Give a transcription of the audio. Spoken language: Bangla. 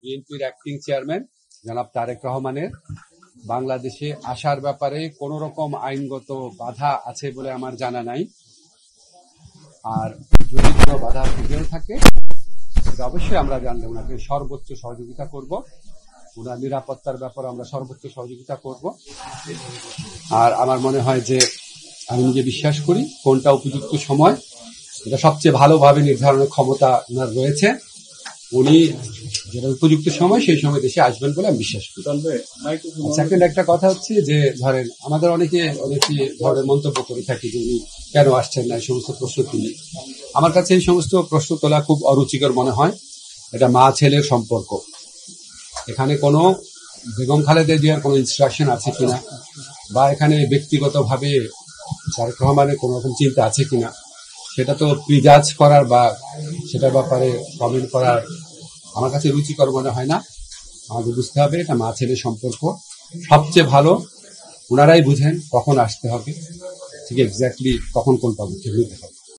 বিএনপির অ্যাক্টিং চেয়ারম্যান জনাব তারেক রহমানের বাংলাদেশে আসার ব্যাপারে কোন রকম আইনগত বাধা আছে বলে আমার জানা নাই। আর যদি কোনো বাধা থেকেও থাকে অবশ্যই আমরা জানলে ওনাকে সর্বোচ্চ সহযোগিতা করব, ওনার নিরাপত্তার ব্যাপারে আমরা সর্বোচ্চ সহযোগিতা করব। আর আমার মনে হয় যে আমি নিজে বিশ্বাস করি কোনটা উপযুক্ত সময় এটা সবচেয়ে ভালোভাবে নির্ধারণের ক্ষমতা ওনার রয়েছে। উনি যেটা উপযুক্ত সময় সেই সময় দেশে আসবেন বলে আমি বিশ্বাস করি। সেকেন্ড একটা কথা হচ্ছে যে ধরেন আমাদের অনেকে ধরনের মন্তব্য করে থাকি যে উনি কেন আসছেন না, এই সমস্ত প্রশ্ন তুলি। আমার কাছে এই সমস্ত প্রশ্ন তোলা খুব অরুচিকর মনে হয়। এটা মা ছেলের সম্পর্ক, এখানে কোনো বেগম খালেদা জিয়ার কোনো ইনস্ট্রাকশন আছে কিনা বা এখানে ব্যক্তিগতভাবে তারেক রহমানের কোনো রকম চিন্তা আছে কিনা সেটা তো প্রিজাজ করার বা সেটার ব্যাপারে কমেন্ট করার আমার কাছে রুচিকর মনে হয় না। আমাদের বুঝতে হবে এটা মা ছেলের সম্পর্ক, সবচেয়ে ভালো ওনারাই বুঝেন কখন আসতে হবে, ঠিক এক্স্যাক্টলি কখন কোন পদক্ষেপ নিতে হবে।